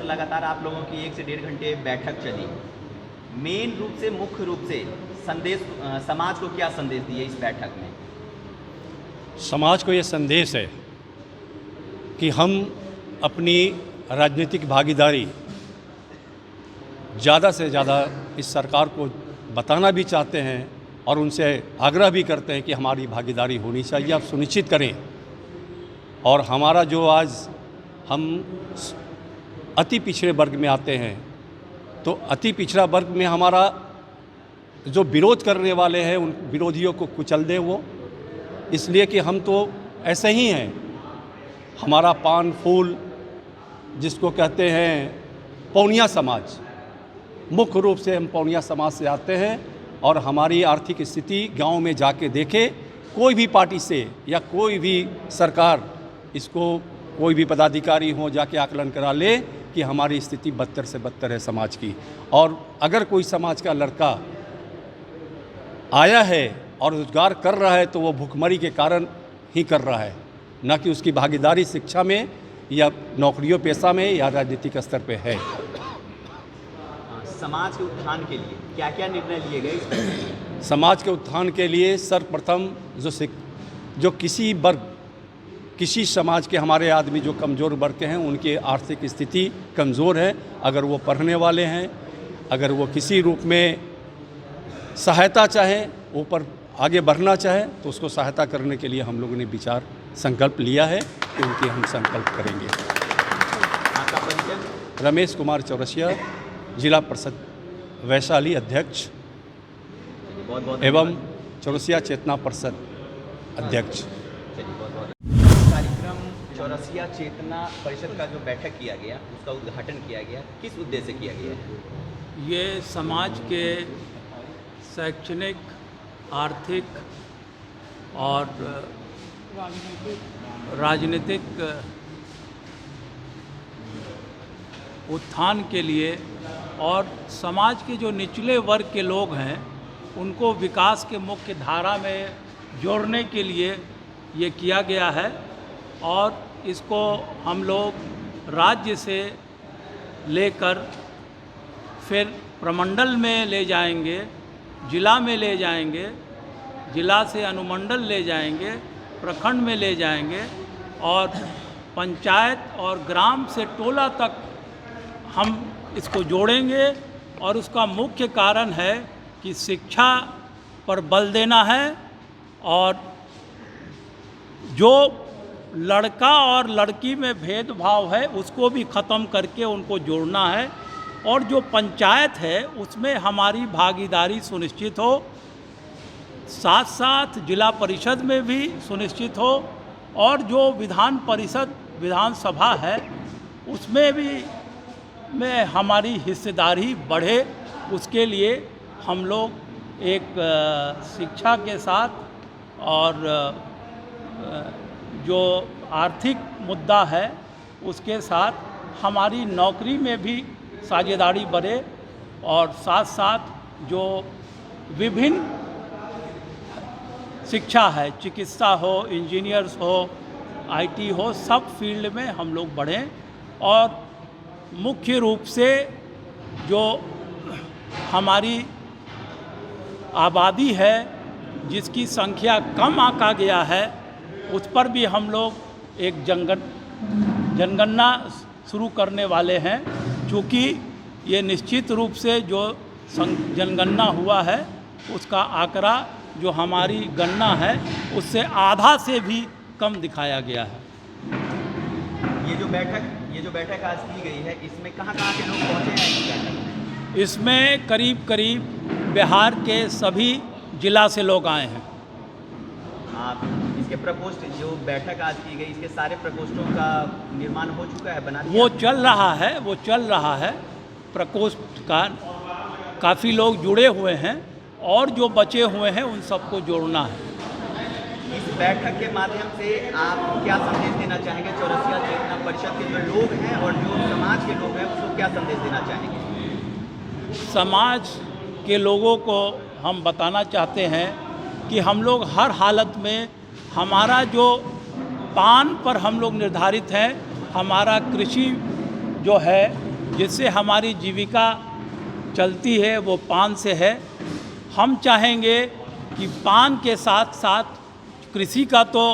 लगातार आप लोगों की 1 से 1.5 घंटे बैठक चली। मेन रूप से, मुख्य रूप से संदेश समाज को क्या संदेश दिए इस बैठक में? समाज को ये संदेश है कि हम अपनी राजनीतिक भागीदारी ज़्यादा से ज़्यादा इस सरकार को बताना भी चाहते हैं और उनसे आग्रह भी करते हैं कि हमारी भागीदारी होनी चाहिए, आप सुनिश्चित करें। और हमारा जो आज हम अति पिछड़े वर्ग में आते हैं, तो अति पिछड़ा वर्ग में हमारा जो विरोध करने वाले हैं उन विरोधियों को कुचल दें वो, इसलिए कि हम तो ऐसे ही हैं। हमारा पान फूल जिसको कहते हैं पौनिया समाज, मुख्य रूप से हम पौनिया समाज से आते हैं और हमारी आर्थिक स्थिति गांव में जाके देखे, कोई भी पार्टी से या कोई भी सरकार इसको कोई भी पदाधिकारी हो जाके आकलन करा ले कि हमारी स्थिति बदतर से बदतर है समाज की। और अगर कोई समाज का लड़का आया है और रोजगार कर रहा है तो वो भुखमरी के कारण ही कर रहा है, न कि उसकी भागीदारी शिक्षा में या नौकरियों पेशा में या राजनीतिक स्तर पे है। समाज के उत्थान के लिए क्या क्या निर्णय लिए गए? समाज के उत्थान के लिए सर्वप्रथम जो किसी समाज के हमारे आदमी जो कमज़ोर वर्ग के हैं, उनकी आर्थिक स्थिति कमज़ोर है, अगर वो पढ़ने वाले हैं, अगर वो किसी रूप में सहायता चाहें, ऊपर आगे बढ़ना चाहे, तो उसको सहायता करने के लिए हम लोगों ने विचार संकल्प लिया है कि उनकी हम संकल्प करेंगे। आपका परिचय? रमेश कुमार चौरसिया, जिला परिषद वैशाली अध्यक्ष एवं चौरसिया चेतना परिषद अध्यक्ष। कार्यक्रम चौरसिया चेतना परिषद का जो बैठक किया गया, उसका उद्घाटन किया गया, किस उद्देश्य से किया गया है? ये समाज के शैक्षणिक, आर्थिक और राजनीतिक उत्थान के लिए और समाज के जो निचले वर्ग के लोग हैं उनको विकास के मुख्य धारा में जोड़ने के लिए ये किया गया है। और इसको हम लोग राज्य से लेकर फिर प्रमंडल में ले जाएंगे, जिला में ले जाएंगे, जिला से अनुमंडल ले जाएंगे, प्रखंड में ले जाएंगे और पंचायत और ग्राम से टोला तक हम इसको जोड़ेंगे। और उसका मुख्य कारण है कि शिक्षा पर बल देना है और जो लड़का और लड़की में भेदभाव है उसको भी ख़त्म करके उनको जोड़ना है। और जो पंचायत है उसमें हमारी भागीदारी सुनिश्चित हो, साथ साथ जिला परिषद में भी सुनिश्चित हो और जो विधान परिषद विधानसभा है उसमें भी में हमारी हिस्सेदारी बढ़े। उसके लिए हम लोग एक शिक्षा के साथ और जो आर्थिक मुद्दा है उसके साथ हमारी नौकरी में भी साझेदारी बढ़े और साथ साथ जो विभिन्न शिक्षा है, चिकित्सा हो, इंजीनियर्स हो, आईटी हो, सब फील्ड में हम लोग बढ़ें। और मुख्य रूप से जो हमारी आबादी है जिसकी संख्या कम आंका गया है उस पर भी हम लोग एक जनगणना शुरू करने वाले हैं। चूँकि ये निश्चित रूप से जो जनगणना हुआ है उसका आंकड़ा जो हमारी गणना है उससे आधा से भी कम दिखाया गया है। ये जो बैठक आज की गई है, इसमें कहाँ के लोग पहुँचे हैं? इसमें करीब बिहार के सभी जिला से लोग आए हैं। आप इसके प्रकोष्ठ, जो बैठक आज की गई, इसके सारे प्रकोष्ठों का निर्माण हो चुका है, बना दिया? वो चल रहा है प्रकोष्ठ का, काफ़ी लोग जुड़े हुए हैं और जो बचे हुए हैं उन सबको जोड़ना है। इस बैठक के माध्यम से आप क्या संदेश देना चाहेंगे? चौरसिया चेतना परिषद के जो लोग हैं और जो समाज के लोग हैं उसको क्या संदेश देना चाहेंगे? समाज के लोगों को हम बताना चाहते हैं कि हम लोग हर हालत में, हमारा जो पान पर हम लोग निर्धारित हैं, हमारा कृषि जो है जिससे हमारी जीविका चलती है वो पान से है। हम चाहेंगे कि पान के साथ साथ कृषि का तो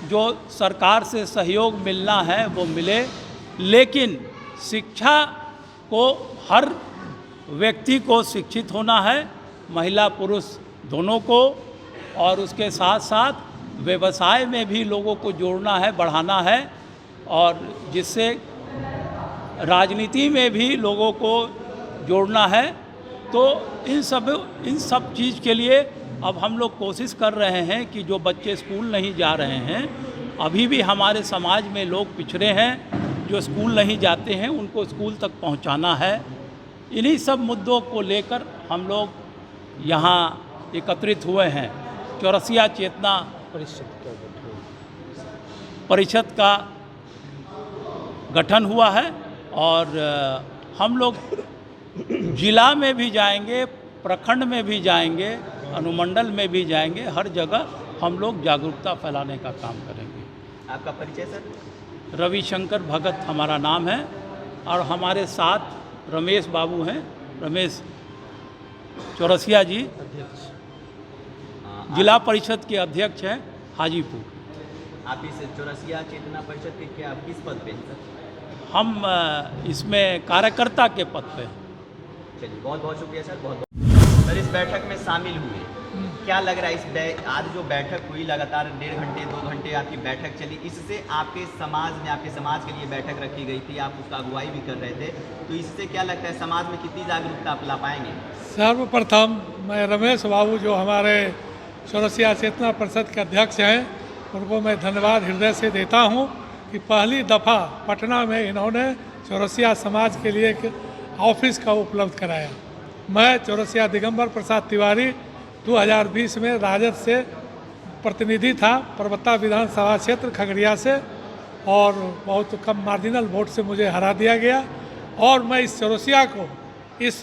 जो सरकार से सहयोग मिलना है वो मिले, लेकिन शिक्षा को हर व्यक्ति को शिक्षित होना है, महिला पुरुष दोनों को, और उसके साथ साथ व्यवसाय में भी लोगों को जोड़ना है, बढ़ाना है, और जिससे राजनीति में भी लोगों को जोड़ना है। तो इन सब चीज़ के लिए अब हम लोग कोशिश कर रहे हैं कि जो बच्चे स्कूल नहीं जा रहे हैं, अभी भी हमारे समाज में लोग पिछड़े हैं जो स्कूल नहीं जाते हैं, उनको स्कूल तक पहुंचाना है। इन्हीं सब मुद्दों को लेकर हम लोग यहाँ एकत्रित हुए हैं। चौरसिया चेतना परिषद का गठन हुआ है और हम लोग जिला में भी जाएंगे, प्रखंड में भी जाएंगे, अनुमंडल में भी जाएंगे, हर जगह हम लोग जागरूकता फैलाने का काम करेंगे। आपका परिचय सर? रविशंकर भगत हमारा नाम है और हमारे साथ रमेश बाबू हैं, रमेश चौरसिया जी जिला परिषद के अध्यक्ष हैं हाजीपुर। आप इस चौरसिया चेतना परिषद के क्या किस पद पे हैं सर? हम इसमें कार्यकर्ता के पद पे हैं। चलिए, बहुत बहुत शुक्रिया सर, बहुत बहुत। सर, इस बैठक में शामिल हुए, क्या लग रहा है आज जो बैठक हुई, लगातार 1.5 घंटे 2 घंटे आपकी बैठक चली, इससे आपके समाज में, आपके समाज के लिए बैठक रखी गई थी, आप उसका अगुवाई भी कर रहे थे, तो इससे क्या लगता है समाज में कितनी जागरूकता आप ला पाएंगे? सर्वप्रथम मैं रमेश बाबू जो हमारे चौरसिया चेतना परिषद के अध्यक्ष हैं, उनको मैं धन्यवाद हृदय से देता हूं कि पहली दफ़ा पटना में इन्होंने चौरसिया समाज के लिए एक ऑफिस का उपलब्ध कराया। मैं चौरसिया दिगंबर प्रसाद तिवारी 2020 में राजद से प्रतिनिधि था, परबत्ता विधानसभा क्षेत्र खगड़िया से, और बहुत कम मार्जिनल वोट से मुझे हरा दिया गया। और मैं इस चौरसिया को इस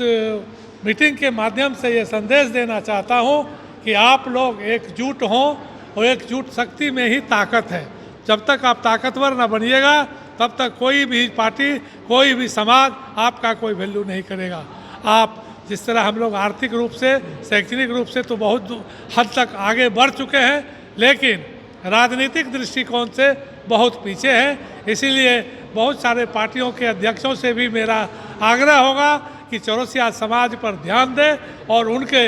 मीटिंग के माध्यम से ये संदेश देना चाहता हूँ कि आप लोग एकजुट हों, और एकजुट शक्ति में ही ताकत है। जब तक आप ताकतवर न बनिएगा तब तक कोई भी पार्टी, कोई भी समाज आपका कोई वैल्यू नहीं करेगा। आप जिस तरह हम लोग आर्थिक रूप से, शैक्षणिक रूप से तो बहुत हद तक आगे बढ़ चुके हैं, लेकिन राजनीतिक दृष्टिकोण से बहुत पीछे हैं। इसीलिए बहुत सारे पार्टियों के अध्यक्षों से भी मेरा आग्रह होगा कि चौरसिया समाज पर ध्यान दें और उनके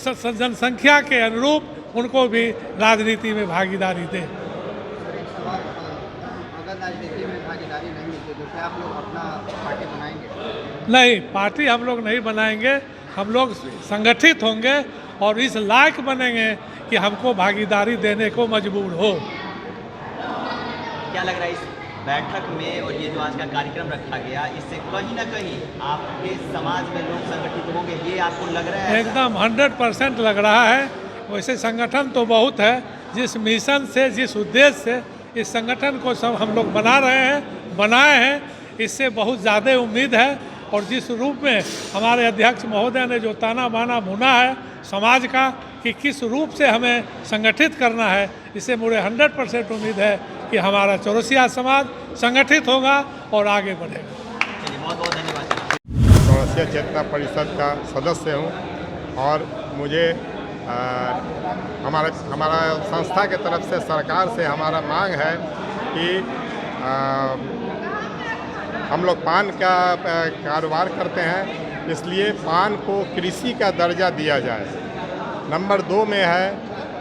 जनसंख्या के अनुरूप उनको भी राजनीति में भागीदारी दें। अगर राजनीति में भागीदारी नहीं मिलती तो क्या आप लोग अपना पार्टी बनाएंगे? नहीं, पार्टी हम लोग नहीं बनाएंगे। हम लोग संगठित होंगे और इस लायक बनेंगे कि हमको भागीदारी देने को मजबूर हो। क्या लग रहा है इस बैठक में और ये जो आज का कार्यक्रम रखा गया, इससे कहीं ना कहीं आपके समाज में लोग संगठित होंगे, ये आपको लग रहा है? एकदम 100% लग रहा है। वैसे संगठन तो बहुत है, जिस मिशन से, जिस उद्देश्य से इस संगठन को सब हम लोग बनाए हैं, इससे बहुत ज़्यादा उम्मीद है। और जिस रूप में हमारे अध्यक्ष महोदय ने जो ताना बाना भुना है समाज का कि किस रूप से हमें संगठित करना है, इससे मुझे 100% उम्मीद है कि हमारा चौरसिया समाज संगठित होगा और आगे बढ़ेगा। चलिए, बहुत बहुत धन्यवाद। चौरसिया चेतना परिषद का सदस्य हूँ और मुझे हमारा संस्था के तरफ से सरकार से हमारा मांग है कि हम लोग पान का कारोबार करते हैं, इसलिए पान को कृषि का दर्जा दिया जाए। नंबर 2 में है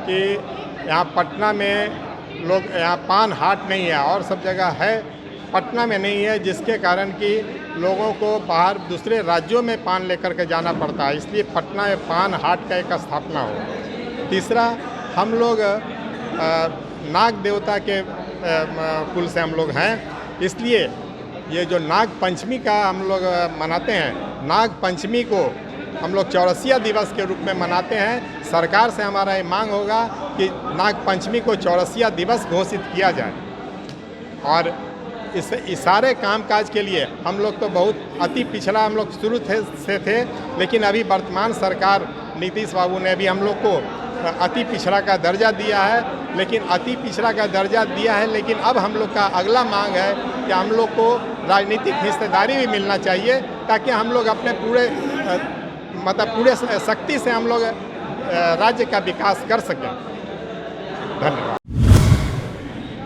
कि यहाँ पटना में लोग, यहाँ पान हाट नहीं है और सब जगह है, पटना में नहीं है, जिसके कारण कि लोगों को बाहर दूसरे राज्यों में पान लेकर के जाना पड़ता है, इसलिए पटना में पान हाट का एक स्थापना हो। तीसरा, हम लोग नाग देवता के कुल से हम लोग हैं, इसलिए ये जो नाग पंचमी का हम लोग मनाते हैं, नाग पंचमी को हम लोग चौरसिया दिवस के रूप में मनाते हैं। सरकार से हमारा ये मांग होगा कि नाग पंचमी को चौरसिया दिवस घोषित किया जाए। और इस सारे कामकाज के लिए हम लोग तो बहुत अति पिछड़ा हम लोग शुरू से थे, लेकिन अभी वर्तमान सरकार नीतीश बाबू ने भी हम लोग को अति पिछड़ा का दर्जा दिया है, लेकिन अब हम लोग का अगला मांग है कि हम लोग को राजनीतिक हिस्सेदारी भी मिलना चाहिए, ताकि हम लोग अपने पूरे पूरे शक्ति से हम लोग राज्य का विकास कर सकें। धन्यवाद।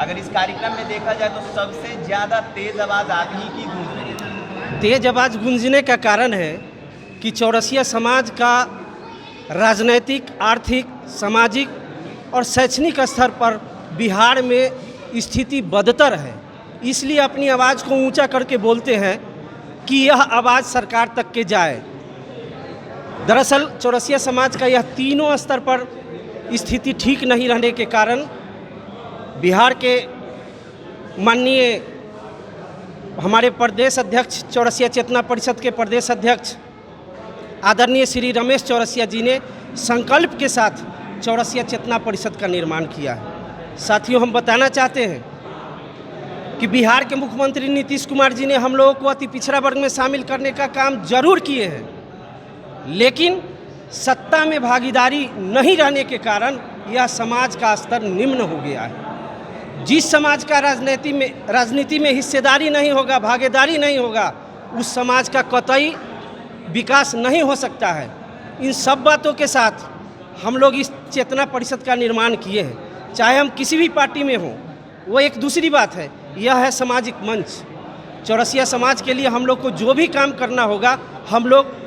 अगर इस कार्यक्रम में देखा जाए तो सबसे ज़्यादा तेज आवाज़ आप ही की गूंज रही है। तेज आवाज़ गूंजने का कारण है कि चौरसिया समाज का राजनैतिक, आर्थिक, सामाजिक और शैक्षणिक स्तर पर बिहार में स्थिति बदतर है। इसलिए अपनी आवाज़ को ऊंचा करके बोलते हैं कि यह आवाज़ सरकार तक के जाए। दरअसल चौरसिया समाज का यह तीनों स्तर पर स्थिति ठीक नहीं रहने के कारण बिहार के माननीय हमारे प्रदेश अध्यक्ष, चौरसिया चेतना परिषद के प्रदेश अध्यक्ष आदरणीय श्री रमेश चौरसिया जी ने संकल्प के साथ चौरसिया चेतना परिषद का निर्माण किया है। साथियों, हम बताना चाहते हैं कि बिहार के मुख्यमंत्री नीतीश कुमार जी ने हम लोगों को अति पिछड़ा वर्ग में शामिल करने का काम जरूर किए हैं, लेकिन सत्ता में भागीदारी नहीं रहने के कारण यह समाज का स्तर निम्न हो गया है। जिस समाज का राजनीति में हिस्सेदारी नहीं होगा, भागीदारी नहीं होगा, उस समाज का कतई विकास नहीं हो सकता है। इन सब बातों के साथ हम लोग इस चेतना परिषद का निर्माण किए हैं। चाहे हम किसी भी पार्टी में हों, वो एक दूसरी बात है। यह है सामाजिक मंच। चौरसिया समाज के लिए हम लोग को जो भी काम करना होगा, हम लोग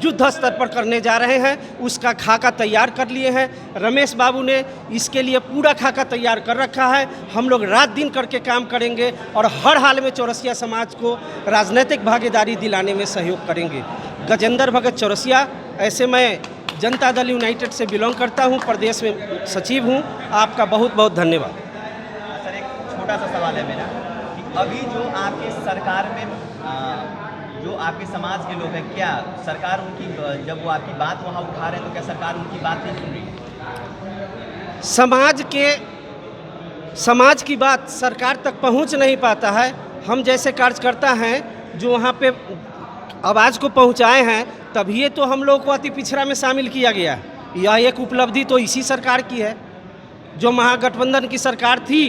युद्ध स्तर पर करने जा रहे हैं। उसका खाका तैयार कर लिए हैं। रमेश बाबू ने इसके लिए पूरा खाका तैयार कर रखा है। हम लोग रात दिन करके काम करेंगे और हर हाल में चौरसिया समाज को राजनीतिक भागीदारी दिलाने में सहयोग करेंगे। गजेंद्र भगत चौरसिया, ऐसे मैं जनता दल यूनाइटेड से बिलोंग करता हूं, प्रदेश में सचिव हूं। आपका बहुत बहुत धन्यवाद। सर, एक छोटा सा सवाल है मेरा कि अभी जो आपके सरकार में जो आपके समाज के लोग हैं, क्या सरकार उनकी, जब वो आपकी बात वहाँ उठा रहे हैं तो क्या सरकार उनकी बात नहीं सुन रही है? समाज की बात सरकार तक पहुंच नहीं पाता है। हम जैसे कार्यकर्ता हैं जो वहाँ पे आवाज़ को पहुँचाए हैं, तभी तो हम लोग को अति पिछड़ा में शामिल किया गया है। यह एक उपलब्धि तो इसी सरकार की है। जो महागठबंधन की सरकार थी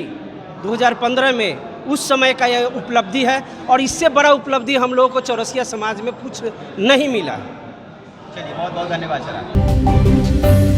2015 में, उस समय का यह उपलब्धि है और इससे बड़ा उपलब्धि हम लोगों को चौरसिया समाज में कुछ नहीं मिला। चलिए, बहुत बहुत धन्यवाद सर।